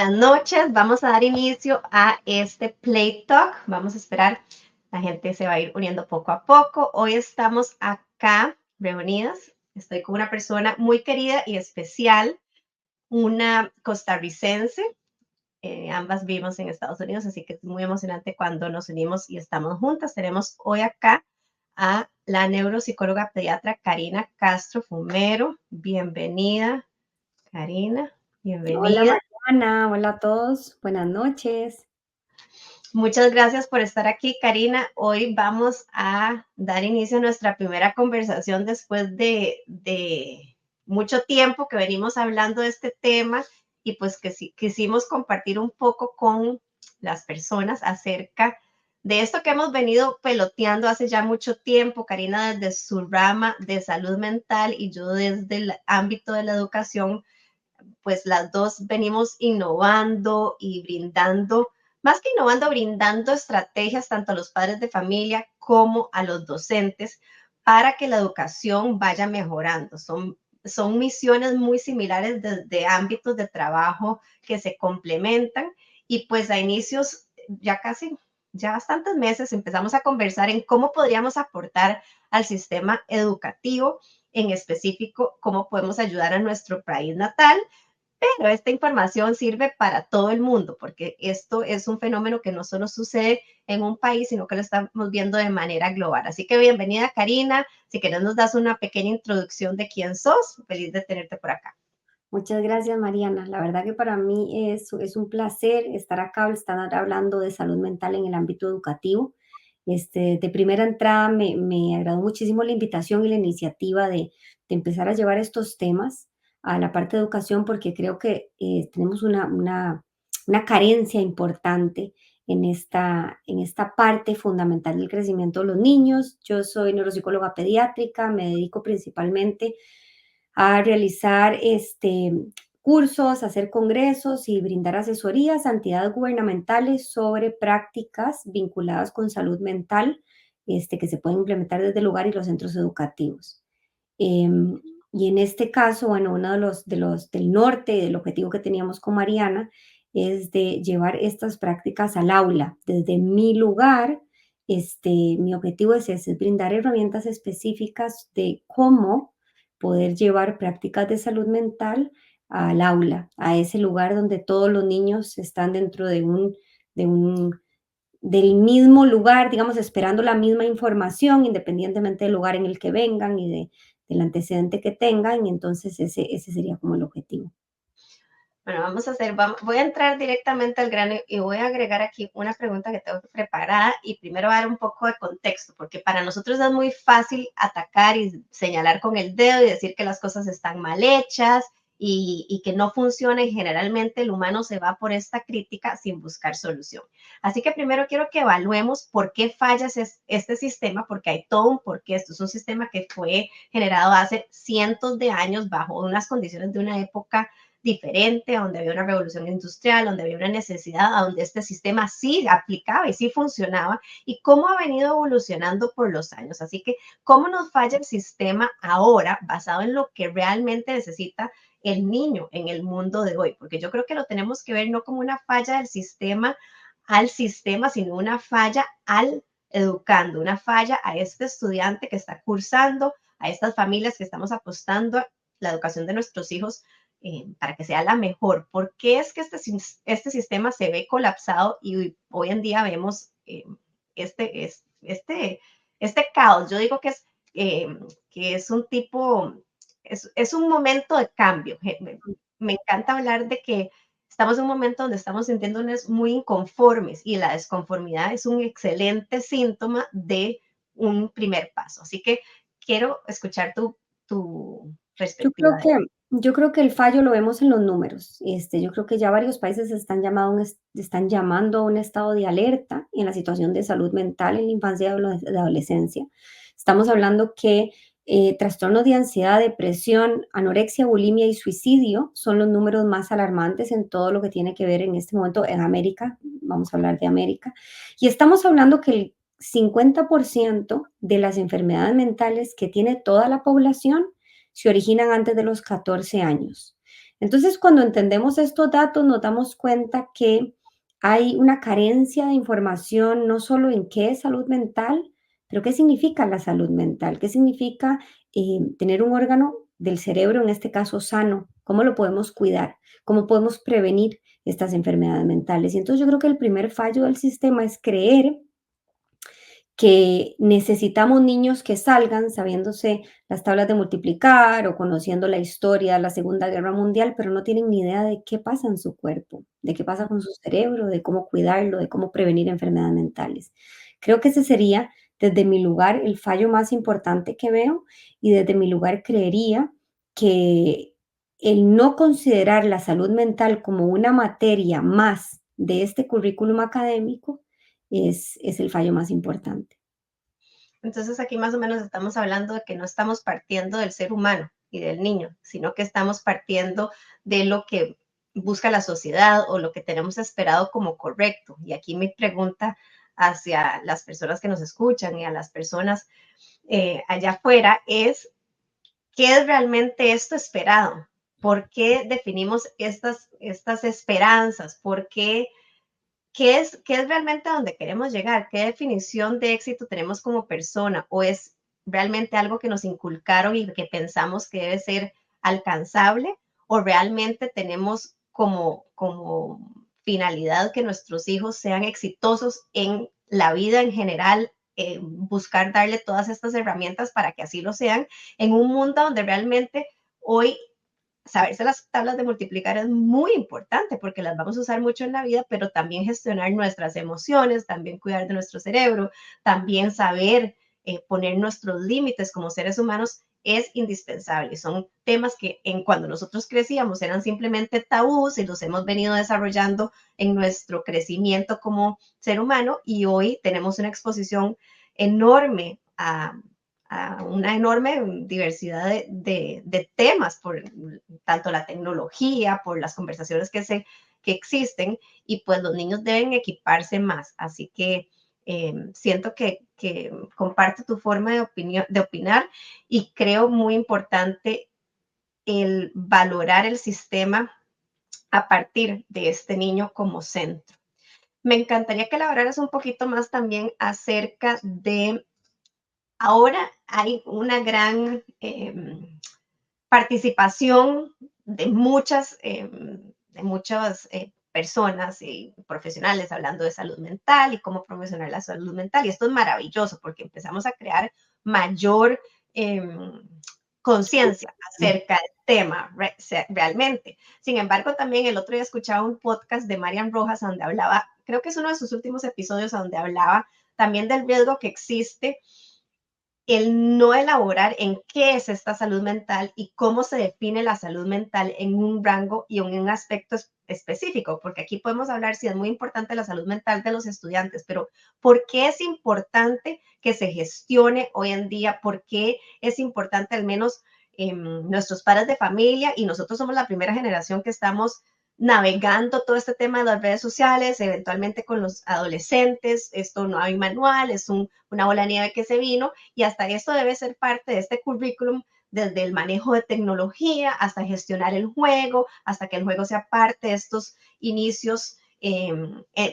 Buenas noches, vamos a dar inicio a este Play Talk. Vamos a esperar, la gente se va a ir uniendo poco a poco. Hoy estamos acá reunidas. Estoy con una persona muy querida y especial, una costarricense. Ambas vivimos en Estados Unidos, así que es muy emocionante cuando nos unimos y estamos juntas. Tenemos hoy acá a la neuropsicóloga pediatra Karina Castro Fumero. Bienvenida, Karina. Hola Bienvenida. Mariana, hola a todos, buenas noches. Muchas gracias por estar aquí, Karina. Hoy vamos a dar inicio a nuestra primera conversación después de mucho tiempo que venimos hablando de este tema y pues que sí, quisimos compartir un poco con las personas acerca de esto que hemos venido peloteando hace ya mucho tiempo, Karina desde su rama de salud mental y yo desde el ámbito de la educación, pues las dos venimos innovando y brindando, más que innovando, brindando estrategias tanto a los padres de familia como a los docentes para que la educación vaya mejorando. Son misiones muy similares desde ámbitos de trabajo que se complementan y pues a inicios, ya bastantes meses, empezamos a conversar en cómo podríamos aportar al sistema educativo, en específico, cómo podemos ayudar a nuestro país natal, pero esta información sirve para todo el mundo, porque esto es un fenómeno que no solo sucede en un país, sino que lo estamos viendo de manera global. Así que bienvenida, Karina. Si quieres nos das una pequeña introducción de quién sos, feliz de tenerte por acá. Muchas gracias Mariana, la verdad que para mí es un placer estar acá, estar hablando de salud mental en el ámbito educativo. De primera entrada me agradó muchísimo la invitación y la iniciativa de empezar a llevar estos temas a la parte de educación porque creo que tenemos una carencia importante en esta parte fundamental del crecimiento de los niños. Yo soy neuropsicóloga pediátrica, me dedico principalmente a realizar cursos, hacer congresos y brindar asesorías a entidades gubernamentales sobre prácticas vinculadas con salud mental, que se pueden implementar desde el hogar y los centros educativos. Em, y en este caso, bueno, uno de los del norte, del objetivo que teníamos con Mariana, es de llevar estas prácticas al aula. Desde mi lugar, mi objetivo es ese, es brindar herramientas específicas de cómo poder llevar prácticas de salud mental al aula, a ese lugar donde todos los niños están dentro de un del mismo lugar, digamos, esperando la misma información, independientemente del lugar en el que vengan y del antecedente que tengan, y entonces ese sería como el objetivo. Bueno, voy a entrar directamente al grano y voy a agregar aquí una pregunta que tengo preparada y primero dar un poco de contexto, porque para nosotros es muy fácil atacar y señalar con el dedo y decir que las cosas están mal hechas y que no funciona y generalmente el humano se va por esta crítica sin buscar solución. Así que primero quiero que evaluemos por qué falla este sistema, porque hay todo un porqué. Esto es un sistema que fue generado hace cientos de años bajo unas condiciones de una época diferente, donde había una revolución industrial, donde había una necesidad, a donde este sistema sí aplicaba y sí funcionaba, y cómo ha venido evolucionando por los años. Así que, ¿cómo nos falla el sistema ahora basado en lo que realmente necesita el niño en el mundo de hoy? Porque yo creo que lo tenemos que ver no como una falla del sistema al sistema, sino una falla al educando, una falla a este estudiante que está cursando, a estas familias que estamos apostando a la educación de nuestros hijos para que sea la mejor. ¿Por qué es que este sistema se ve colapsado y hoy en día vemos este, este caos? Yo digo que es un tipo, es un momento de cambio. Me encanta hablar de que estamos en un momento donde estamos sintiéndonos muy inconformes y la desconformidad es un excelente síntoma de un primer paso. Así que quiero escuchar tu Yo perspectiva creo de que yo creo que el fallo lo vemos en los números. Yo creo que ya varios países están llamando a un estado de alerta en la situación de salud mental en la infancia y la adolescencia. Estamos hablando que trastornos de ansiedad, depresión, anorexia, bulimia y suicidio son los números más alarmantes en todo lo que tiene que ver en este momento en América. Vamos a hablar de América. Y estamos hablando que el 50% de las enfermedades mentales que tiene toda la población se originan antes de los 14 años. Entonces, cuando entendemos estos datos, nos damos cuenta que hay una carencia de información, no solo en qué es salud mental, pero qué significa la salud mental, qué significa tener un órgano del cerebro, en este caso sano, cómo lo podemos cuidar, cómo podemos prevenir estas enfermedades mentales. Y entonces yo creo que el primer fallo del sistema es creer que necesitamos niños que salgan sabiéndose las tablas de multiplicar o conociendo la historia de la Segunda Guerra Mundial, pero no tienen ni idea de qué pasa en su cuerpo, de qué pasa con su cerebro, de cómo cuidarlo, de cómo prevenir enfermedades mentales. Creo que ese sería, desde mi lugar, el fallo más importante que veo, y desde mi lugar creería que el no considerar la salud mental como una materia más de este currículum académico es el fallo más importante. Entonces aquí más o menos estamos hablando de que no estamos partiendo del ser humano y del niño, sino que estamos partiendo de lo que busca la sociedad o lo que tenemos esperado como correcto. Y aquí mi pregunta hacia las personas que nos escuchan y a las personas allá afuera es, ¿qué es realmente esto esperado? ¿Por qué definimos estas esperanzas? ¿Por qué qué es realmente a donde queremos llegar? ¿Qué definición de éxito tenemos como persona? ¿O es realmente algo que nos inculcaron y que pensamos que debe ser alcanzable? ¿O realmente tenemos como finalidad que nuestros hijos sean exitosos en la vida en general? Buscar darle todas estas herramientas para que así lo sean en un mundo donde realmente hoy saberse las tablas de multiplicar es muy importante porque las vamos a usar mucho en la vida, pero también gestionar nuestras emociones, también cuidar de nuestro cerebro, también saber poner nuestros límites como seres humanos es indispensable. Son temas que cuando nosotros crecíamos eran simplemente tabús y los hemos venido desarrollando en nuestro crecimiento como ser humano y hoy tenemos una exposición enorme a una enorme diversidad de temas por tanto la tecnología, por las conversaciones que existen y pues los niños deben equiparse más. Así que siento que comparto tu forma de opinar y creo muy importante el valorar el sistema a partir de este niño como centro. Me encantaría que elaboraras un poquito más también acerca de ahora hay una gran participación de muchas personas y profesionales hablando de salud mental y cómo promocionar la salud mental. Y esto es maravilloso porque empezamos a crear mayor eh, conciencia acerca del tema realmente. Sin embargo, también el otro día escuchaba un podcast de Marian Rojas donde hablaba, creo que es uno de sus últimos episodios, donde hablaba también del riesgo que existe el no elaborar en qué es esta salud mental y cómo se define la salud mental en un rango y en un aspecto específico, porque aquí podemos hablar si es muy importante la salud mental de los estudiantes, pero ¿por qué es importante que se gestione hoy en día? ¿Por qué es importante al menos nuestros padres de familia y nosotros somos la primera generación que estamos navegando todo este tema de las redes sociales, eventualmente con los adolescentes, esto no hay manual, es una bola de nieve que se vino y hasta esto debe ser parte de este currículum desde el manejo de tecnología hasta gestionar el juego, hasta que el juego sea parte de estos inicios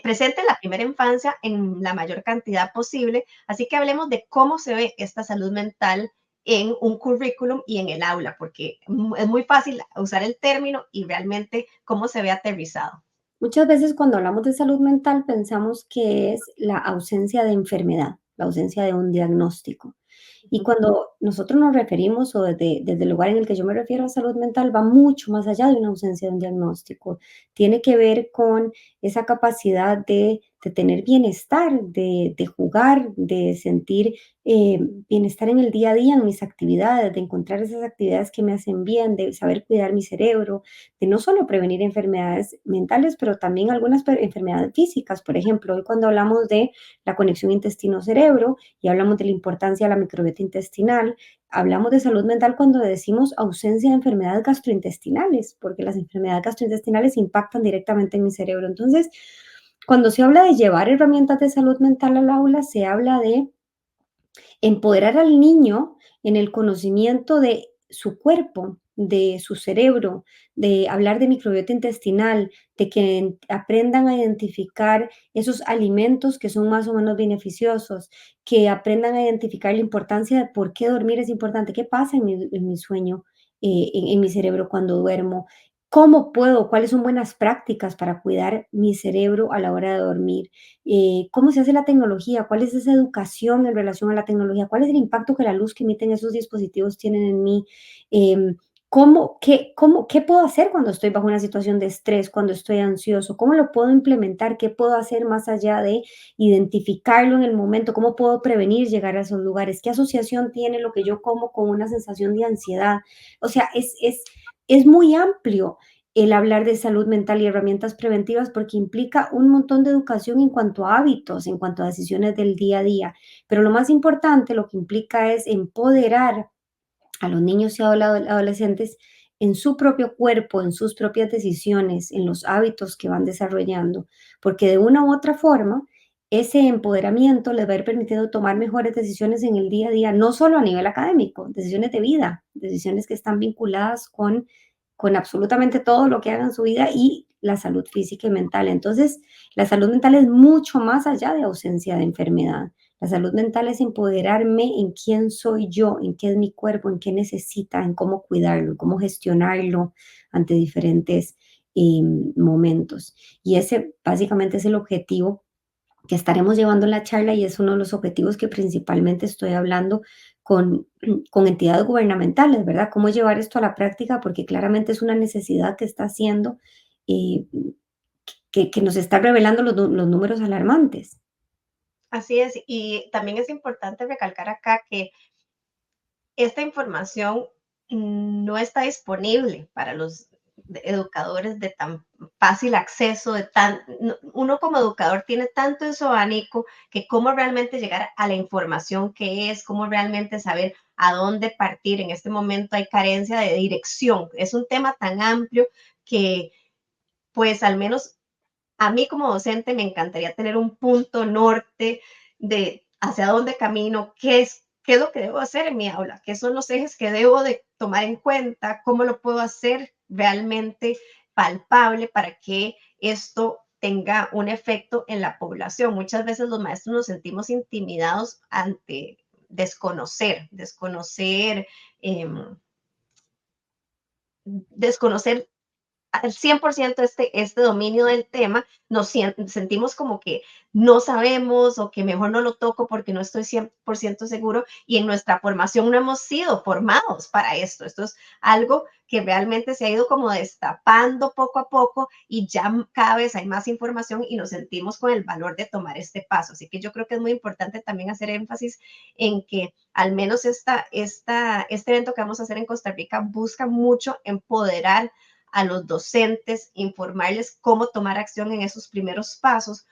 presente en la primera infancia en la mayor cantidad posible. Así que hablemos de cómo se ve esta salud mental en un currículum y en el aula, porque es muy fácil usar el término y realmente cómo se ve aterrizado. Muchas veces cuando hablamos de salud mental pensamos que es la ausencia de enfermedad, la ausencia de un diagnóstico. Y cuando nosotros nos referimos, o desde el lugar en el que yo me refiero a salud mental, va mucho más allá de una ausencia de un diagnóstico. Tiene que ver con esa capacidad de tener bienestar, de jugar, de sentir bienestar en el día a día, en mis actividades, de encontrar esas actividades que me hacen bien, de saber cuidar mi cerebro, de no solo prevenir enfermedades mentales, pero también algunas enfermedades físicas. Por ejemplo, hoy cuando hablamos de la conexión intestino-cerebro y hablamos de la importancia de la microbiota intestinal, hablamos de salud mental cuando decimos ausencia de enfermedades gastrointestinales, porque las enfermedades gastrointestinales impactan directamente en mi cerebro. Entonces, cuando se habla de llevar herramientas de salud mental al aula, se habla de empoderar al niño en el conocimiento de su cuerpo, de su cerebro, de hablar de microbiota intestinal, de que aprendan a identificar esos alimentos que son más o menos beneficiosos, que aprendan a identificar la importancia de por qué dormir es importante, qué pasa en mi sueño, en mi cerebro cuando duermo, cómo puedo, cuáles son buenas prácticas para cuidar mi cerebro a la hora de dormir, cómo se hace la tecnología, cuál es esa educación en relación a la tecnología, cuál es el impacto que la luz que emiten esos dispositivos tienen en mí. Em, ¿Qué puedo hacer cuando estoy bajo una situación de estrés, cuando estoy ansioso? ¿Cómo lo puedo implementar? ¿Qué puedo hacer más allá de identificarlo en el momento? ¿Cómo puedo prevenir llegar a esos lugares? ¿Qué asociación tiene lo que yo como con una sensación de ansiedad? O sea, es muy amplio el hablar de salud mental y herramientas preventivas porque implica un montón de educación en cuanto a hábitos, en cuanto a decisiones del día a día. Pero lo más importante, lo que implica es empoderar a los niños y adolescentes en su propio cuerpo, en sus propias decisiones, en los hábitos que van desarrollando, porque de una u otra forma, ese empoderamiento les va a ir permitiendo tomar mejores decisiones en el día a día, no solo a nivel académico, decisiones de vida, decisiones que están vinculadas con absolutamente todo lo que hagan en su vida y la salud física y mental. Entonces, la salud mental es mucho más allá de ausencia de enfermedad. La salud mental es empoderarme en quién soy yo, en qué es mi cuerpo, en qué necesita, en cómo cuidarlo, en cómo gestionarlo ante diferentes momentos. Y ese básicamente es el objetivo que estaremos llevando en la charla y es uno de los objetivos que principalmente estoy hablando con entidades gubernamentales, ¿verdad? Cómo llevar esto a la práctica, porque claramente es una necesidad que está haciendo, eh, que nos está revelando los números alarmantes. Así es, y también es importante recalcar acá que esta información no está disponible para los educadores de tan fácil acceso, uno como educador tiene tanto en su abanico que cómo realmente llegar a la información que es, cómo realmente saber a dónde partir. En este momento hay carencia de dirección. Es un tema tan amplio que, pues, al menos a mí como docente me encantaría tener un punto norte de hacia dónde camino, qué es lo que debo hacer en mi aula, qué son los ejes que debo de tomar en cuenta, cómo lo puedo hacer realmente palpable para que esto tenga un efecto en la población. Muchas veces los maestros nos sentimos intimidados ante eh, desconocer al 100% este dominio del tema, nos sentimos como que no sabemos o que mejor no lo toco porque no estoy 100% seguro y en nuestra formación no hemos sido formados para esto. Esto es algo que realmente se ha ido como destapando poco a poco y ya cada vez hay más información y nos sentimos con el valor de tomar este paso. Así que yo creo que es muy importante también hacer énfasis en que al menos este evento que vamos a hacer en Costa Rica busca mucho empoderar a los docentes, informarles cómo tomar acción en esos primeros pasos,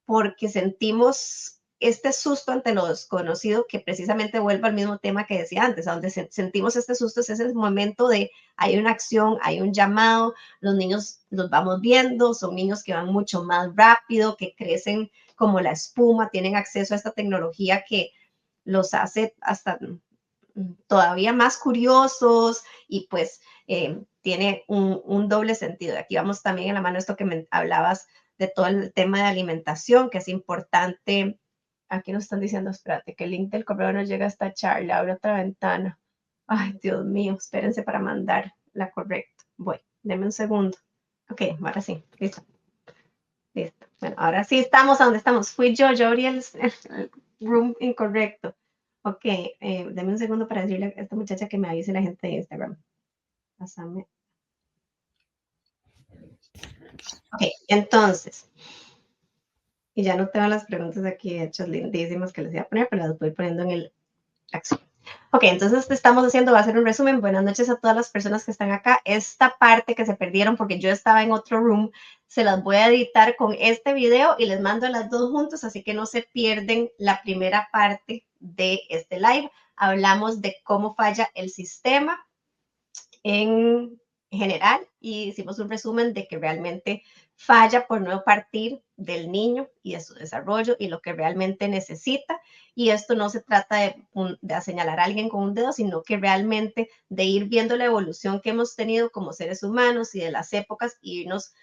porque sentimos este susto ante lo desconocido que precisamente vuelve al mismo tema que decía antes, a donde sentimos este susto es ese momento de hay una acción, hay un llamado, los niños los vamos viendo, son niños que van mucho más rápido, que crecen como la espuma, tienen acceso a esta tecnología que los hace hasta todavía más curiosos y pues tiene un doble sentido. Aquí vamos también en la mano esto que me hablabas de todo el tema de alimentación, que es importante. Aquí nos están diciendo, espérate, que el link del correo no llega a esta charla, abre otra ventana. Ay, Dios mío, espérense para mandar la correcta. Voy, denme un segundo. Ok, ahora sí, listo. Listo. Bueno, ahora sí estamos a donde estamos. Yo abrí el room incorrecto. Ok, deme un segundo para decirle a esta muchacha que me avise la gente de Instagram. Pásame. Ok, entonces, y ya no tengo las preguntas aquí hechas lindísimas que les voy a poner, pero las voy poniendo en el acción. Ok, entonces estamos haciendo, va a ser un resumen. Buenas noches a todas las personas que están acá. Esta parte que se perdieron porque yo estaba en otro room, se las voy a editar con este video y les mando las dos juntos, así que no se pierden la primera parte de este live. Hablamos de cómo falla el sistema en general y hicimos un resumen de que realmente falla por no partir del niño y de su desarrollo y lo que realmente necesita. Y esto no se trata de señalar a alguien con un dedo, sino que realmente de ir viendo la evolución que hemos tenido como seres humanos y de las épocas y irnos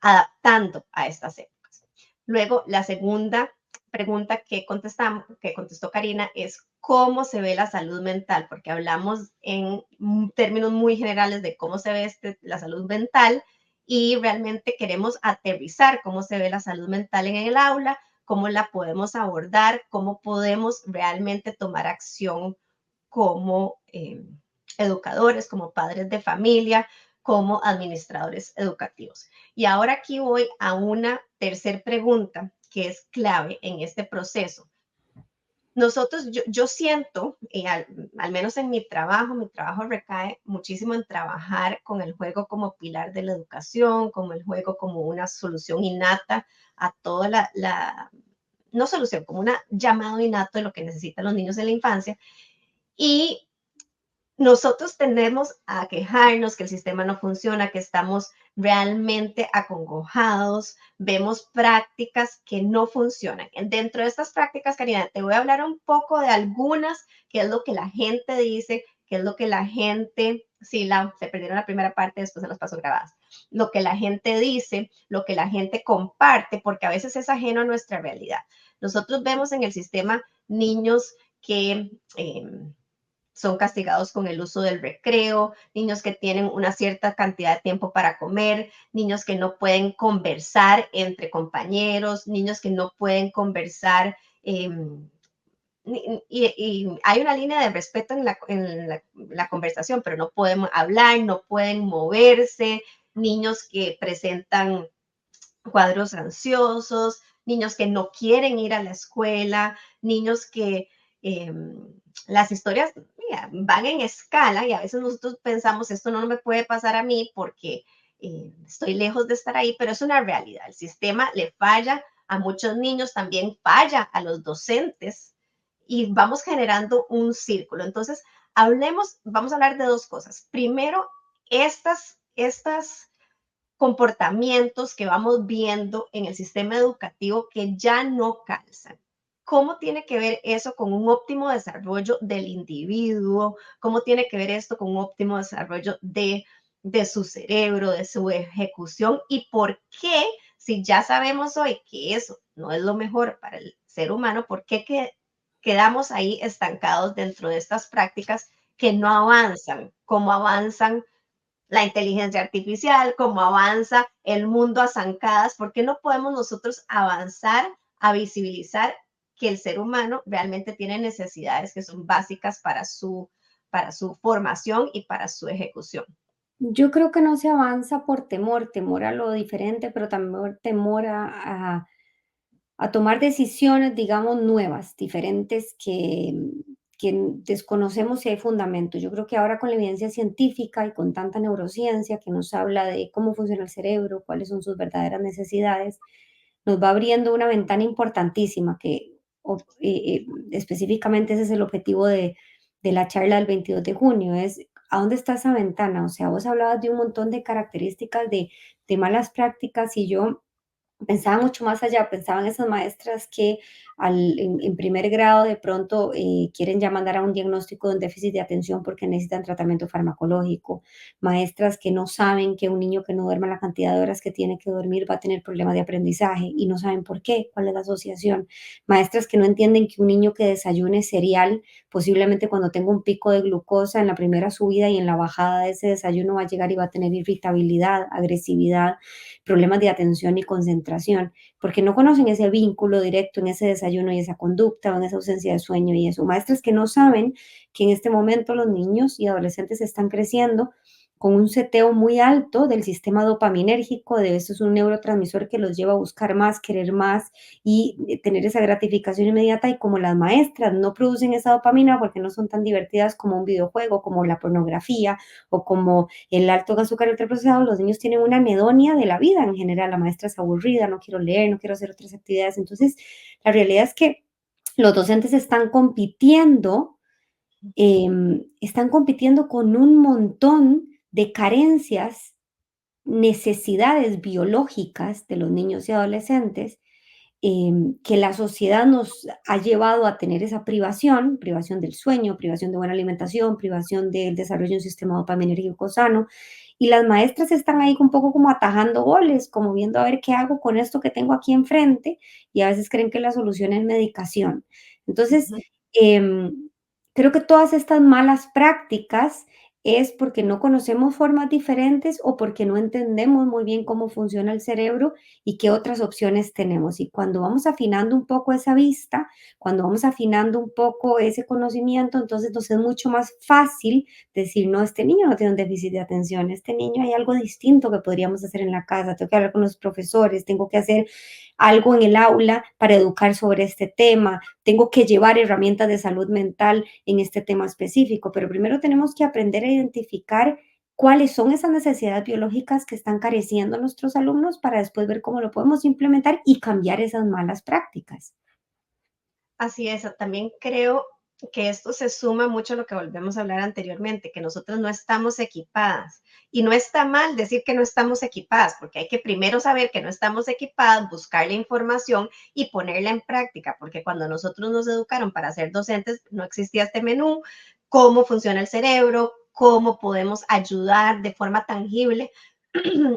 adaptando a estas épocas. Luego, la segunda pregunta que contestó Karina, es cómo se ve la salud mental, porque hablamos en términos muy generales de cómo se ve la salud mental y realmente queremos aterrizar cómo se ve la salud mental en el aula, cómo la podemos abordar, cómo podemos realmente tomar acción como educadores, como padres de familia, como administradores educativos. Y ahora aquí voy a una tercera pregunta que es clave en este proceso. Nosotros, yo siento, y al menos en mi trabajo recae muchísimo en trabajar con el juego como pilar de la educación, como el juego como una solución innata a toda no solución, como un llamado innato de lo que necesitan los niños en la infancia. Y nosotros tendemos a quejarnos que el sistema no funciona, que estamos realmente acongojados, vemos prácticas que no funcionan. Dentro de estas prácticas, Karina, te voy a hablar un poco de algunas, que es lo que la gente dice, que es lo que la gente, sí, se perdieron la primera parte, después se las paso grabadas, lo que la gente dice, lo que la gente comparte, porque a veces es ajeno a nuestra realidad. Nosotros vemos en el sistema niños que son castigados con el uso del recreo, niños que tienen una cierta cantidad de tiempo para comer, niños que no pueden conversar entre compañeros, niños que no pueden conversar. Y hay una línea de respeto en la conversación, pero no pueden hablar, no pueden moverse, niños que presentan cuadros ansiosos, niños que no quieren ir a la escuela, niños que las historias van en escala y a veces nosotros pensamos, esto no me puede pasar a mí porque estoy lejos de estar ahí, pero es una realidad. El sistema le falla a muchos niños, también falla a los docentes y vamos generando un círculo. Entonces, vamos a hablar de dos cosas. Primero, estas comportamientos que vamos viendo en el sistema educativo que ya no calzan. ¿Cómo tiene que ver eso con un óptimo desarrollo del individuo? ¿Cómo tiene que ver esto con un óptimo desarrollo de su cerebro, de su ejecución? ¿Y por qué, si ya sabemos hoy que eso no es lo mejor para el ser humano, por qué quedamos ahí estancados dentro de estas prácticas que no avanzan, como avanzan la inteligencia artificial, cómo avanza el mundo a zancadas? ¿Por qué no podemos nosotros avanzar a visibilizar que el ser humano realmente tiene necesidades que son básicas para su formación y para su ejecución? Yo creo que no se avanza por temor, temor a lo diferente, pero también temor a tomar decisiones, digamos, nuevas, diferentes, que desconocemos si hay fundamento. Yo creo que ahora con la evidencia científica y con tanta neurociencia que nos habla de cómo funciona el cerebro, cuáles son sus verdaderas necesidades, nos va abriendo una ventana importantísima que específicamente ese es el objetivo de la charla del 22 de junio, es ¿a dónde está esa ventana? O sea, vos hablabas de un montón de características de malas prácticas y yo pensaba mucho más allá, pensaba en esas maestras que en primer grado de pronto quieren ya mandar a un diagnóstico de un déficit de atención porque necesitan tratamiento farmacológico, maestras que no saben que un niño que no duerma la cantidad de horas que tiene que dormir va a tener problemas de aprendizaje y no saben por qué, cuál es la asociación, maestras que no entienden que un niño que desayune cereal, posiblemente cuando tenga un pico de glucosa en la primera subida y en la bajada de ese desayuno va a llegar y va a tener irritabilidad, agresividad, problemas de atención y concentración, porque no conocen ese vínculo directo en ese desayuno y esa conducta o en esa ausencia de sueño y eso. Maestras que no saben que en este momento los niños y adolescentes están creciendo con un seteo muy alto del sistema dopaminérgico, de eso es un neurotransmisor que los lleva a buscar más, querer más y tener esa gratificación inmediata y como las maestras no producen esa dopamina porque no son tan divertidas como un videojuego, como la pornografía o como el alto azúcar ultraprocesado, los niños tienen una anedonia de la vida en general, la maestra es aburrida, no quiero leer, no quiero hacer otras actividades, entonces la realidad es que los docentes están compitiendo con un montón de carencias necesidades biológicas de los niños y adolescentes que la sociedad nos ha llevado a tener esa privación, privación del sueño, privación de buena alimentación, privación del desarrollo de un sistema dopaminérgico sano. Y las maestras están ahí un poco como atajando goles, como viendo a ver qué hago con esto que tengo aquí enfrente, y a veces creen que la solución es medicación. Entonces, Ujú. creo que todas estas malas prácticas es porque no conocemos formas diferentes o porque no entendemos muy bien cómo funciona el cerebro y qué otras opciones tenemos. Y cuando vamos afinando un poco esa vista, cuando vamos afinando un poco ese conocimiento, entonces nos es mucho más fácil decir, no, este niño no tiene un déficit de atención, este niño hay algo distinto que podríamos hacer en la casa, tengo que hablar con los profesores, tengo que hacer algo en el aula para educar sobre este tema, tengo que llevar herramientas de salud mental en este tema específico, pero primero tenemos que aprender a identificar cuáles son esas necesidades biológicas que están careciendo nuestros alumnos para después ver cómo lo podemos implementar y cambiar esas malas prácticas. Así es, también creo que esto se suma mucho a lo que volvemos a hablar anteriormente, que nosotros no estamos equipadas. Y no está mal decir que no estamos equipadas, porque hay que primero saber que no estamos equipadas, buscar la información y ponerla en práctica, porque cuando nosotros nos educaron para ser docentes, no existía este menú, cómo funciona el cerebro, cómo podemos ayudar de forma tangible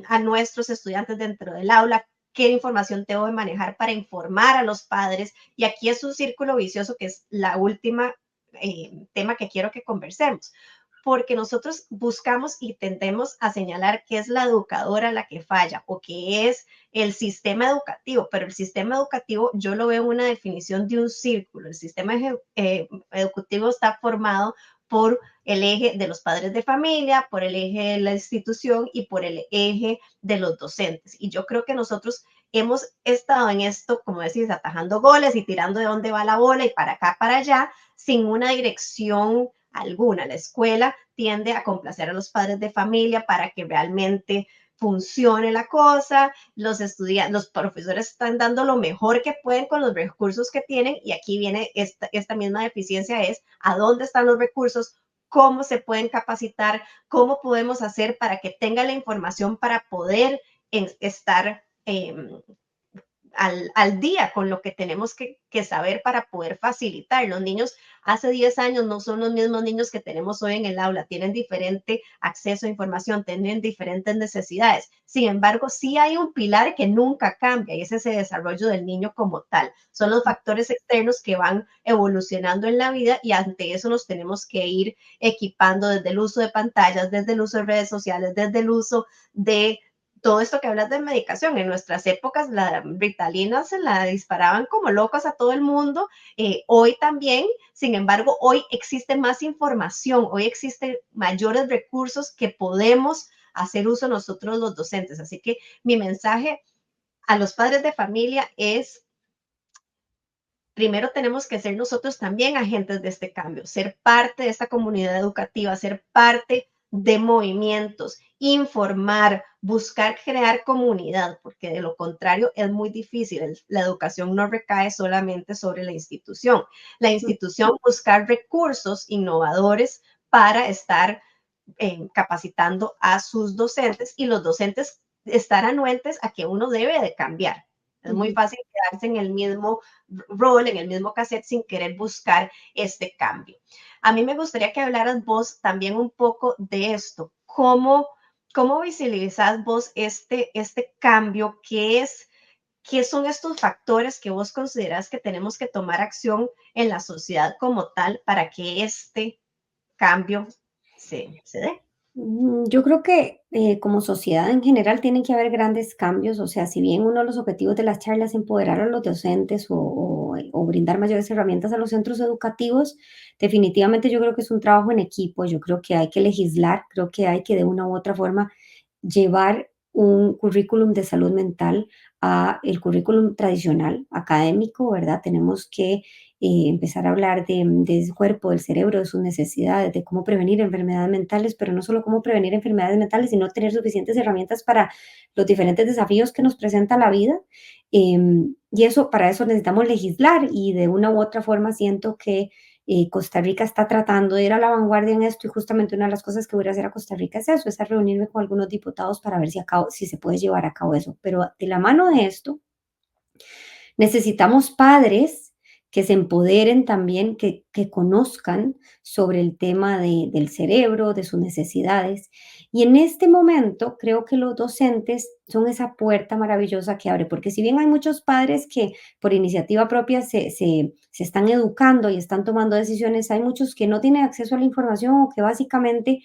a nuestros estudiantes dentro del aula, qué información tengo que manejar para informar a los padres. Y aquí es un círculo vicioso que es la última tema que quiero que conversemos, porque nosotros buscamos y tendemos a señalar que es la educadora la que falla o que es el sistema educativo, pero el sistema educativo yo lo veo en una definición de un círculo. El sistema educativo está formado por el eje de los padres de familia, por el eje de la institución y por el eje de los docentes. Y yo creo que nosotros hemos estado en esto, como decís, atajando goles y tirando de dónde va la bola y para acá, para allá, sin una dirección alguna. La escuela tiende a complacer a los padres de familia para que realmente funcione la cosa, los estudiantes, los profesores están dando lo mejor que pueden con los recursos que tienen y aquí viene esta misma deficiencia es a dónde están los recursos, cómo se pueden capacitar, cómo podemos hacer para que tenga la información para poder estar al día con lo que tenemos que saber para poder facilitar. Los niños hace 10 años no son los mismos niños que tenemos hoy en el aula, tienen diferente acceso a información, tienen diferentes necesidades. Sin embargo, sí hay un pilar que nunca cambia y es ese desarrollo del niño como tal. Son los factores externos que van evolucionando en la vida y ante eso nos tenemos que ir equipando desde el uso de pantallas, desde el uso de redes sociales, desde el uso de todo esto que hablas de medicación, en nuestras épocas la Ritalina se la disparaban como locos a todo el mundo, hoy también, sin embargo, hoy existe más información, hoy existen mayores recursos que podemos hacer uso nosotros los docentes. Así que mi mensaje a los padres de familia es primero tenemos que ser nosotros también agentes de este cambio, ser parte de esta comunidad educativa, ser parte de movimientos, informar, buscar crear comunidad, porque de lo contrario es muy difícil. La educación no recae solamente sobre la institución. La institución buscar recursos innovadores para estar capacitando a sus docentes y los docentes estar anuentes a que uno debe de cambiar. Es muy fácil quedarse en el mismo rol, en el mismo cassette sin querer buscar este cambio. A mí me gustaría que hablaras vos también un poco de esto. ¿Cómo visibilizás vos este cambio? ¿Qué son estos factores que vos considerás que tenemos que tomar acción en la sociedad como tal para que este cambio se dé? Yo creo que como sociedad en general tienen que haber grandes cambios, o sea, si bien uno de los objetivos de las charlas es empoderar a los docentes o brindar mayores herramientas a los centros educativos, definitivamente yo creo que es un trabajo en equipo, yo creo que hay que legislar, creo que hay que de una u otra forma llevar un currículum de salud mental a el currículum tradicional académico, ¿verdad? Tenemos que empezar a hablar del cuerpo, del cerebro, de sus necesidades, de cómo prevenir enfermedades mentales, pero no solo cómo prevenir enfermedades mentales, sino tener suficientes herramientas para los diferentes desafíos que nos presenta la vida. Y eso, para eso necesitamos legislar y de una u otra forma siento que Costa Rica está tratando de ir a la vanguardia en esto y justamente una de las cosas que voy a hacer a Costa Rica es eso, es a reunirme con algunos diputados para ver si se puede llevar a cabo eso. Pero de la mano de esto, necesitamos padres que se empoderen también, que conozcan sobre el tema del cerebro, de sus necesidades. Y en este momento creo que los docentes son esa puerta maravillosa que abre, porque si bien hay muchos padres que por iniciativa propia se están educando y están tomando decisiones, hay muchos que no tienen acceso a la información o que básicamente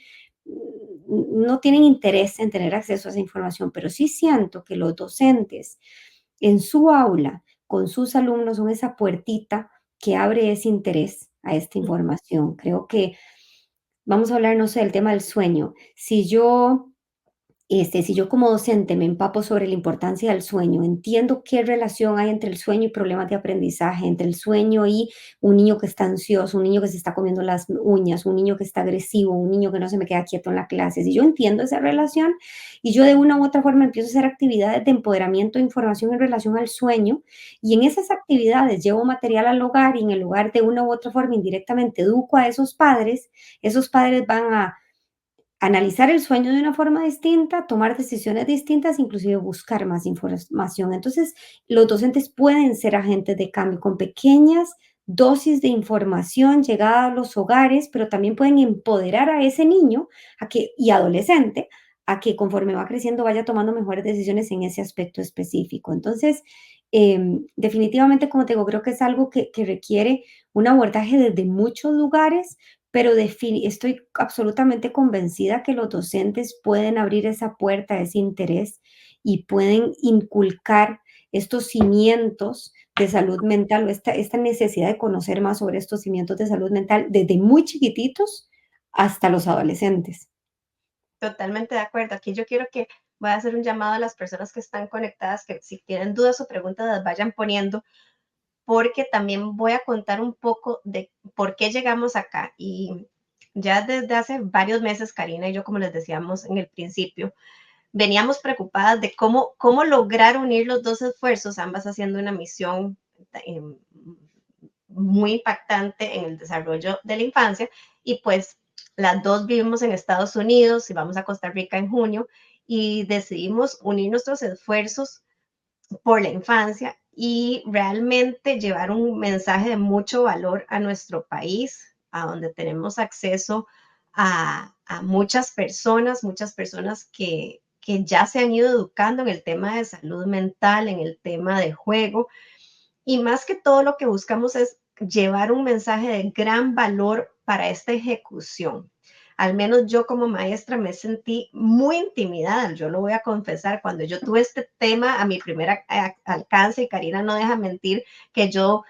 no tienen interés en tener acceso a esa información, pero sí siento que los docentes en su aula con sus alumnos son esa puertita que abre ese interés a esta información. Creo que vamos a hablar, no sé, del tema del sueño. Si yo como docente me empapo sobre la importancia del sueño, entiendo qué relación hay entre el sueño y problemas de aprendizaje, entre el sueño y un niño que está ansioso, un niño que se está comiendo las uñas, un niño que está agresivo, un niño que no se me queda quieto en la clase. Si yo entiendo esa relación y yo de una u otra forma empiezo a hacer actividades de empoderamiento e información en relación al sueño y en esas actividades llevo material al hogar y en el lugar de una u otra forma indirectamente educo a esos padres van a analizar el sueño de una forma distinta, tomar decisiones distintas, inclusive buscar más información. Entonces, los docentes pueden ser agentes de cambio con pequeñas dosis de información llegada a los hogares, pero también pueden empoderar a ese niño y adolescente a que conforme va creciendo vaya tomando mejores decisiones en ese aspecto específico. Entonces, definitivamente, como te digo, creo que es algo que requiere un abordaje desde muchos lugares, pero estoy absolutamente convencida que los docentes pueden abrir esa puerta, ese interés y pueden inculcar estos cimientos de salud mental o esta necesidad de conocer más sobre estos cimientos de salud mental desde muy chiquititos hasta los adolescentes. Totalmente de acuerdo. Aquí yo quiero que voy a hacer un llamado a las personas que están conectadas, que si tienen dudas o preguntas las vayan poniendo, porque también voy a contar un poco de por qué llegamos acá. Y ya desde hace varios meses, Karina y yo, como les decíamos en el principio, veníamos preocupadas de cómo lograr unir los dos esfuerzos, ambas haciendo una misión eh, muy impactante en el desarrollo de la infancia. Y pues las dos vivimos en Estados Unidos y vamos a Costa Rica en junio y decidimos unir nuestros esfuerzos por la infancia y realmente llevar un mensaje de mucho valor a nuestro país, a donde tenemos acceso a muchas personas que ya se han ido educando en el tema de salud mental, en el tema de juego, y más que todo lo que buscamos es llevar un mensaje de gran valor para esta ejecución. Al menos yo como maestra me sentí muy intimidada, yo lo voy a confesar, cuando yo tuve este tema a mi primer alcance, y Karina no deja mentir que yo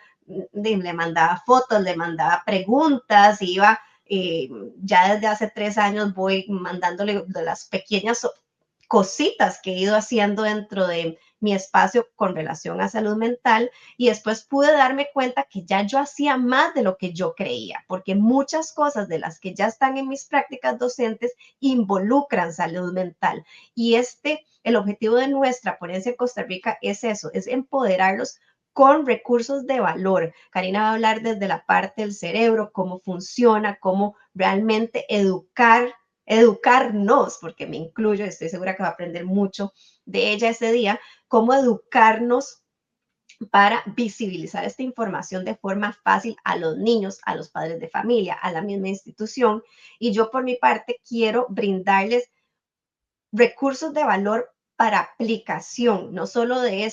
le mandaba fotos, le mandaba preguntas, iba, ya desde hace 3 años voy mandándole de las pequeñas cositas que he ido haciendo dentro de mi espacio con relación a salud mental, y después pude darme cuenta que ya yo hacía más de lo que yo creía, porque muchas cosas de las que ya están en mis prácticas docentes involucran salud mental. Y el objetivo de nuestra ponencia en Costa Rica es eso, es empoderarlos con recursos de valor. Karina va a hablar desde la parte del cerebro, cómo funciona, cómo realmente educarnos, porque me incluyo, estoy segura que va a aprender mucho de ella ese día, cómo educarnos para visibilizar esta información de forma fácil a los niños, a los padres de familia, a la misma institución. Y yo por mi parte quiero brindarles recursos de valor para aplicación, no solo de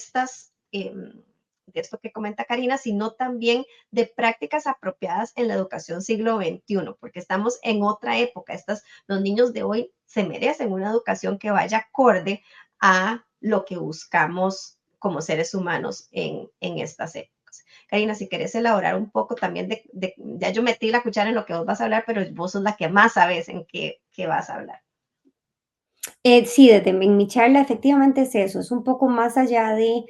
de esto que comenta Karina, sino también de prácticas apropiadas en la educación siglo XXI, porque estamos en otra época. Los niños de hoy se merecen una educación que vaya acorde a lo que buscamos como seres humanos en estas épocas. Karina, si querés elaborar un poco también ya yo metí la cuchara en lo que vos vas a hablar, pero vos sos la que más sabes en qué vas a hablar. Sí, en mi charla efectivamente es eso, es un poco más allá de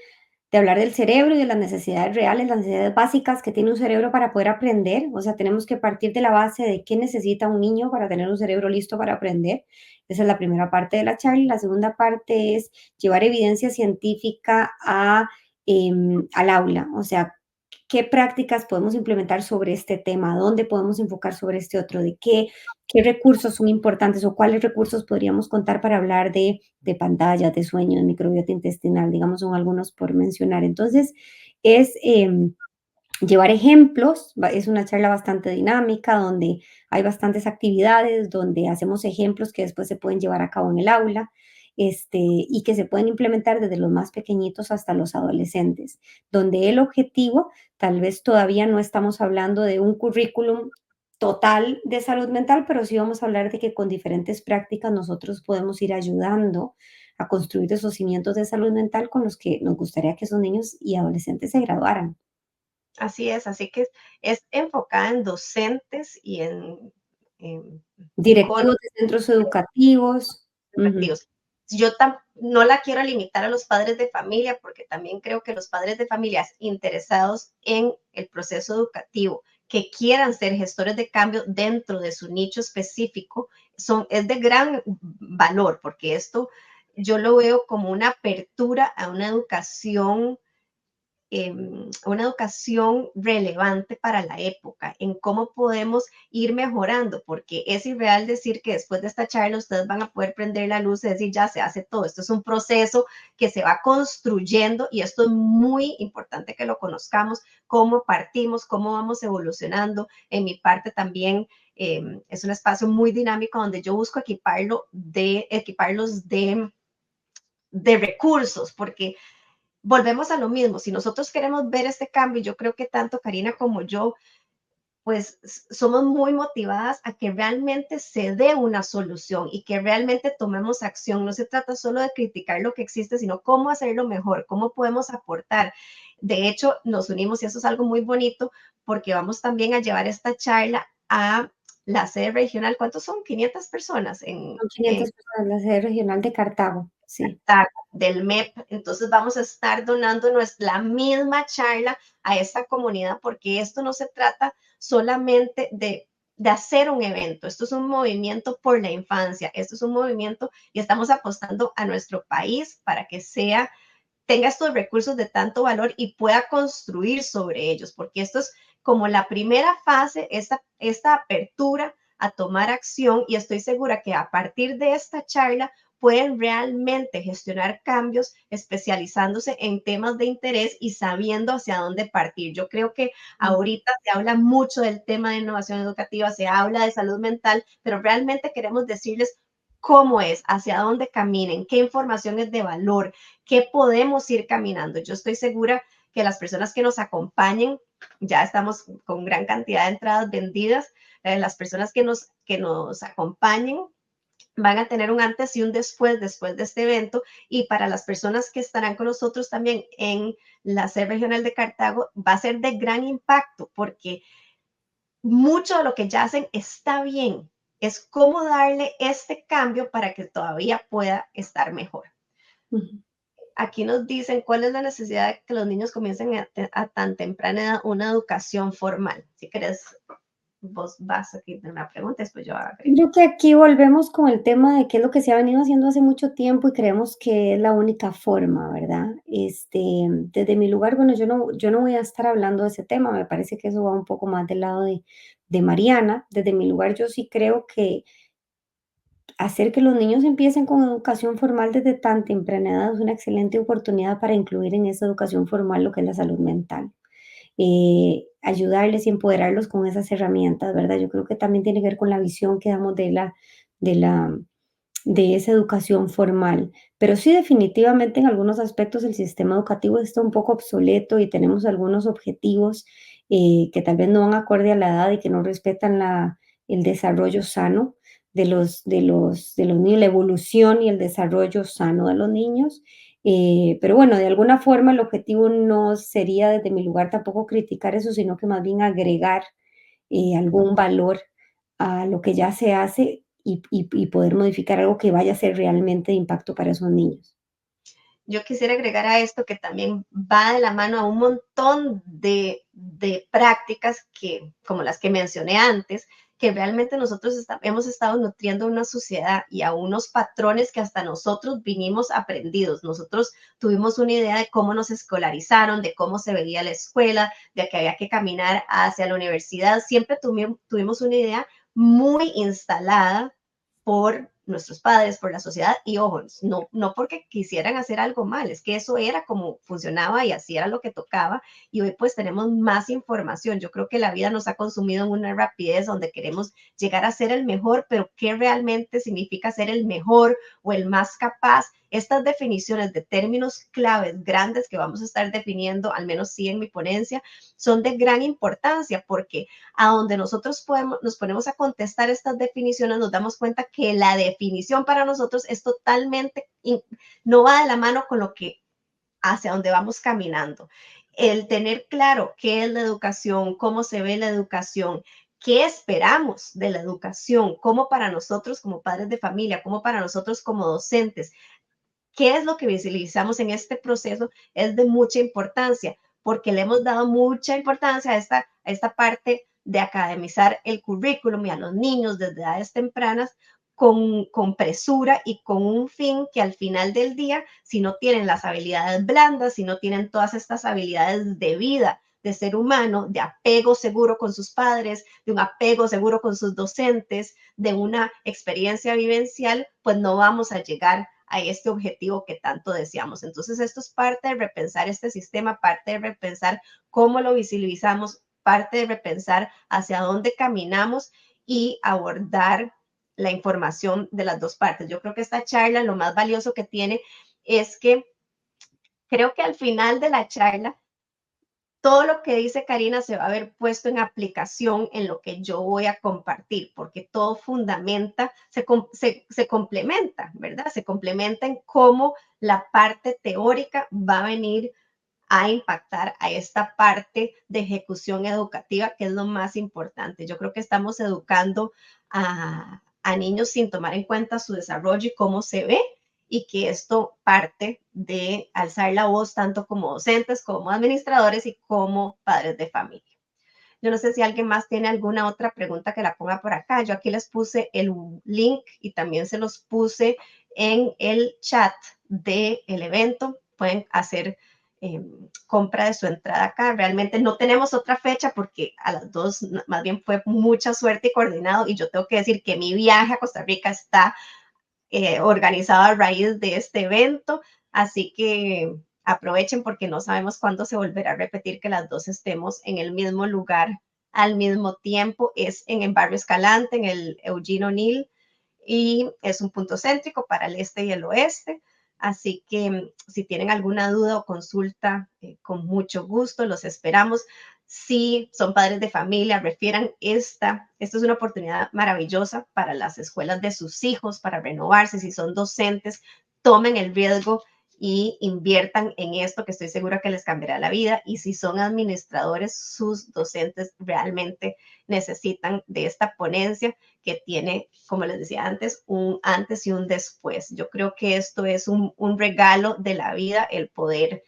hablar del cerebro y de las necesidades reales, las necesidades básicas que tiene un cerebro para poder aprender. O sea, tenemos que partir de la base de qué necesita un niño para tener un cerebro listo para aprender. Esa es la primera parte de la charla. La segunda parte es llevar evidencia científica al aula. O sea, qué prácticas podemos implementar sobre este tema, dónde podemos enfocar sobre este otro, de qué recursos son importantes o cuáles recursos podríamos contar para hablar de pantallas, de sueño, de microbiota intestinal, digamos, son algunos por mencionar. Entonces, es llevar ejemplos, es una charla bastante dinámica donde hay bastantes actividades, donde hacemos ejemplos que después se pueden llevar a cabo en el aula, y que se pueden implementar desde los más pequeñitos hasta los adolescentes, donde el objetivo, tal vez todavía no estamos hablando de un currículum total de salud mental, pero sí vamos a hablar de que con diferentes prácticas nosotros podemos ir ayudando a construir esos cimientos de salud mental con los que nos gustaría que esos niños y adolescentes se graduaran. Así es, así que es enfocada en docentes y en Directivos psicólogos de centros educativos. Ujú. respectivos. No la quiero limitar a los padres de familia, porque también creo que los padres de familias interesados en el proceso educativo, que quieran ser gestores de cambio dentro de su nicho específico, es de gran valor, porque esto yo lo veo como una apertura a una educación relevante para la época, en cómo podemos ir mejorando, porque es irreal decir que después de esta charla ustedes van a poder prender la luz y decir, ya se hace todo. Esto es un proceso que se va construyendo y esto es muy importante que lo conozcamos, cómo partimos, cómo vamos evolucionando. En mi parte también es un espacio muy dinámico donde yo busco equiparlos de recursos, porque volvemos a lo mismo. Si nosotros queremos ver este cambio, yo creo que tanto Karina como yo, pues somos muy motivadas a que realmente se dé una solución y que realmente tomemos acción. No se trata solo de criticar lo que existe, sino cómo hacerlo mejor, cómo podemos aportar. De hecho, nos unimos y eso es algo muy bonito porque vamos también a llevar esta charla a la sede regional. ¿Cuántos son? 500 personas Son 500 personas, la sede regional de Cartago, sí. del MEP. Entonces vamos a estar donando la misma charla a esta comunidad porque esto no se trata solamente de hacer un evento, esto es un movimiento por la infancia, esto es un movimiento y estamos apostando a nuestro país para que tenga estos recursos de tanto valor y pueda construir sobre ellos, porque esto es como la primera fase, esta apertura a tomar acción y estoy segura que a partir de esta charla pueden realmente gestionar cambios especializándose en temas de interés y sabiendo hacia dónde partir. Yo creo que ahorita se habla mucho del tema de innovación educativa, se habla de salud mental, pero realmente queremos decirles cómo es, hacia dónde caminen, qué información es de valor, qué podemos ir caminando. Yo estoy segura que las personas que nos acompañen, ya estamos con gran cantidad de entradas vendidas, las personas que nos acompañen van a tener un antes y un después de este evento y para las personas que estarán con nosotros también en la sede regional de Cartago va a ser de gran impacto porque mucho de lo que ya hacen está bien, es cómo darle este cambio para que todavía pueda estar mejor. Ujú. Aquí nos dicen cuál es la necesidad de que los niños comiencen a tan temprana edad una educación formal. Si querés, vos vas aquí de una pregunta, después yo agrego. Creo que aquí volvemos con el tema de qué es lo que se ha venido haciendo hace mucho tiempo y creemos que es la única forma, ¿verdad? Desde mi lugar, bueno, yo no voy a estar hablando de ese tema, me parece que eso va un poco más del lado de Mariana. Desde mi lugar, yo sí creo que hacer que los niños empiecen con educación formal desde tan temprana edad es una excelente oportunidad para incluir en esa educación formal lo que es la salud mental. Ayudarles y empoderarlos con esas herramientas, ¿verdad? Yo creo que también tiene que ver con la visión que damos de la, de esa educación formal. Pero sí, definitivamente en algunos aspectos el sistema educativo está un poco obsoleto y tenemos algunos objetivos que tal vez no van acorde a la edad y que no respetan el desarrollo sano de los niños, la evolución y el desarrollo sano de los niños. Pero bueno, de alguna forma el objetivo no sería desde mi lugar tampoco criticar eso, sino que más bien agregar algún valor a lo que ya se hace y poder modificar algo que vaya a ser realmente de impacto para esos niños. Yo quisiera agregar a esto que también va de la mano a un montón de prácticas como las que mencioné antes, que realmente nosotros hemos estado nutriendo una sociedad y a unos patrones que hasta nosotros vinimos aprendidos. Nosotros tuvimos una idea de cómo nos escolarizaron, de cómo se veía la escuela, de que había que caminar hacia la universidad. Siempre tuvimos una idea muy instalada por nuestros padres, por la sociedad, y ojo, no porque quisieran hacer algo mal, es que eso era como funcionaba y así era lo que tocaba, y hoy pues tenemos más información. Yo creo que la vida nos ha consumido en una rapidez donde queremos llegar a ser el mejor, pero ¿qué realmente significa ser el mejor o el más capaz? Estas definiciones de términos claves grandes que vamos a estar definiendo, al menos sí en mi ponencia, son de gran importancia, porque a donde nosotros nos ponemos a contestar estas definiciones, nos damos cuenta que la definición para nosotros es totalmente, no va de la mano con lo que hacia donde vamos caminando. El tener claro qué es la educación, cómo se ve la educación, qué esperamos de la educación, cómo para nosotros como padres de familia, cómo para nosotros como docentes, qué es lo que visualizamos en este proceso, es de mucha importancia, porque le hemos dado mucha importancia a esta parte de academizar el currículum y a los niños desde edades tempranas con presura y con un fin que al final del día, si no tienen las habilidades blandas, si no tienen todas estas habilidades de vida, de ser humano, de apego seguro con sus padres, de un apego seguro con sus docentes, de una experiencia vivencial, pues no vamos a llegar a este objetivo que tanto deseamos. Entonces, esto es parte de repensar este sistema, parte de repensar cómo lo visibilizamos, parte de repensar hacia dónde caminamos y abordar la información de las dos partes. Yo creo que esta charla, lo más valioso que tiene es que creo que al final de la charla todo lo que dice Karina se va a ver puesto en aplicación en lo que yo voy a compartir, porque todo fundamenta, se complementa, ¿verdad? Se complementa en cómo la parte teórica va a venir a impactar a esta parte de ejecución educativa, que es lo más importante. Yo creo que estamos educando a niños sin tomar en cuenta su desarrollo y cómo se ve, y que esto parte de alzar la voz tanto como docentes, como administradores y como padres de familia. Yo no sé si alguien más tiene alguna otra pregunta que la ponga por acá. Yo aquí les puse el link y también se los puse en el chat del evento. Pueden hacer compra de su entrada acá. Realmente no tenemos otra fecha porque a las 2 más bien fue mucha suerte y coordinado, y yo tengo que decir que mi viaje a Costa Rica está organizado a raíz de este evento, así que aprovechen porque no sabemos cuándo se volverá a repetir que las dos estemos en el mismo lugar al mismo tiempo. Es en el barrio Escalante, en el Eugene O'Neill, y es un punto céntrico para el este y el oeste. Así que si tienen alguna duda o consulta, con mucho gusto los esperamos. Si son padres de familia, refieran esta es una oportunidad maravillosa para las escuelas de sus hijos, para renovarse. Si son docentes, tomen el riesgo y inviertan en esto, que estoy segura que les cambiará la vida. Y si son administradores, sus docentes realmente necesitan de esta ponencia que tiene, como les decía antes, un antes y un después. Yo creo que esto es un regalo de la vida, el poder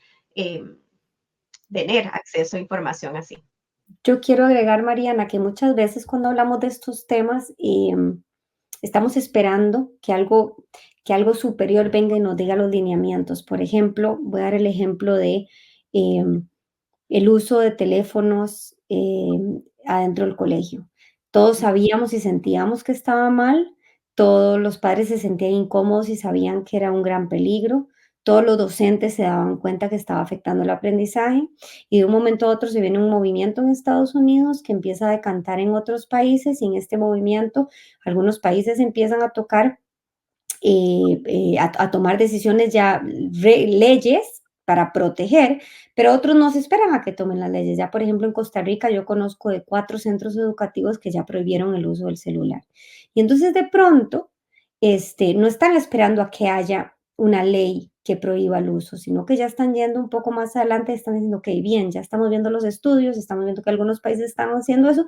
tener acceso a información así. Yo quiero agregar, Mariana, que muchas veces cuando hablamos de estos temas, estamos esperando que algo superior venga y nos diga los lineamientos. Por ejemplo, voy a dar el ejemplo de el uso de teléfonos adentro del colegio. Todos sabíamos y sentíamos que estaba mal, todos los padres se sentían incómodos y sabían que era un gran peligro, todos los docentes se daban cuenta que estaba afectando el aprendizaje, y de un momento a otro se viene un movimiento en Estados Unidos que empieza a decantar en otros países, y en este movimiento algunos países empiezan a tocar a tomar decisiones ya, leyes para proteger, pero otros no se esperan a que tomen las leyes. Ya, por ejemplo, en Costa Rica yo conozco de 4 centros educativos que ya prohibieron el uso del celular. Y entonces de pronto, no están esperando a que haya una ley que prohíba el uso, sino que ya están yendo un poco más adelante, están diciendo, ok, bien, ya estamos viendo los estudios, estamos viendo que algunos países están haciendo eso,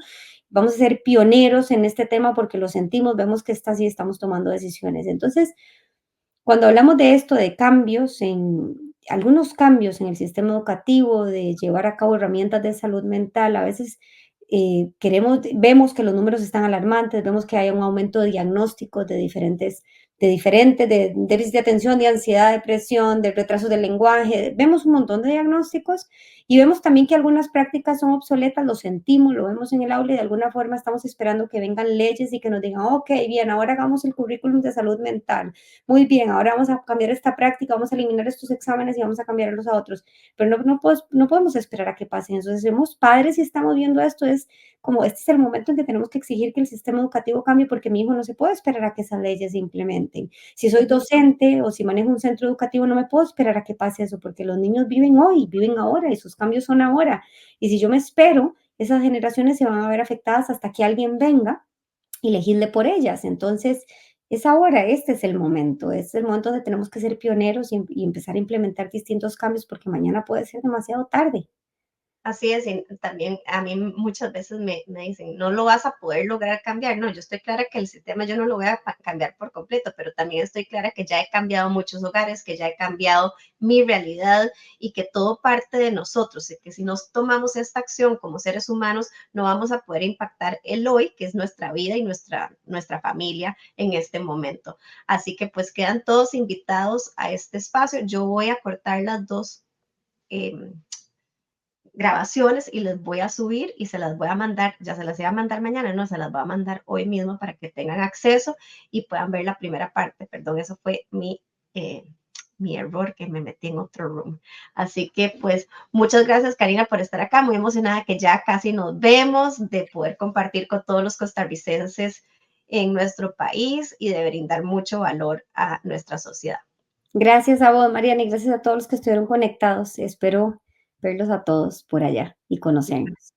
vamos a ser pioneros en este tema porque lo sentimos, vemos que está así, estamos tomando decisiones. Entonces, cuando hablamos de esto, de cambios algunos cambios en el sistema educativo, de llevar a cabo herramientas de salud mental, a veces Vemos que los números están alarmantes, vemos que hay un aumento de diagnósticos de déficit de atención, de ansiedad, depresión, de retrasos del lenguaje, vemos un montón de diagnósticos y vemos también que algunas prácticas son obsoletas, lo sentimos, lo vemos en el aula y de alguna forma estamos esperando que vengan leyes y que nos digan, ok, bien, ahora hagamos el currículum de salud mental, muy bien, ahora vamos a cambiar esta práctica, vamos a eliminar estos exámenes y vamos a cambiarlos a otros, pero no podemos esperar a que pasen. Entonces, somos padres y estamos viendo esto, es como este es el momento en que tenemos que exigir que el sistema educativo cambie porque mi hijo no se puede esperar a que esas leyes se implementen. Si soy Ujú. docente o si manejo un centro educativo, no me puedo esperar a que pase eso porque los niños viven hoy, viven ahora y sus cambios son ahora. Y si yo me espero, esas generaciones se van a ver afectadas hasta que alguien venga y legisle por ellas. Entonces, es ahora, este es el momento donde tenemos que ser pioneros y empezar a implementar distintos cambios porque mañana puede ser demasiado tarde. Así es, y también a mí muchas veces me dicen, no lo vas a poder lograr cambiar. No, yo estoy clara que el sistema yo no lo voy a cambiar por completo, pero también estoy clara que ya he cambiado muchos hogares, que ya he cambiado mi realidad y que todo parte de nosotros, y que si nos tomamos esta acción como seres humanos, no vamos a poder impactar el hoy, que es nuestra vida y nuestra familia en este momento. Así que pues quedan todos invitados a este espacio. Yo voy a cortar las dos. Eh, grabaciones y les voy a subir y se las voy a mandar, ya se las iba a mandar mañana, no, se las voy a mandar hoy mismo para que tengan acceso y puedan ver la primera parte. Perdón, eso fue mi error, que me metí en otro room. Así que pues muchas gracias Karina por estar acá, muy emocionada que ya casi nos vemos, de poder compartir con todos los costarricenses en nuestro país y de brindar mucho valor a nuestra sociedad. Gracias a vos, Mariana, y gracias a todos los que estuvieron conectados. Espero verlos a todos por allá y conocernos.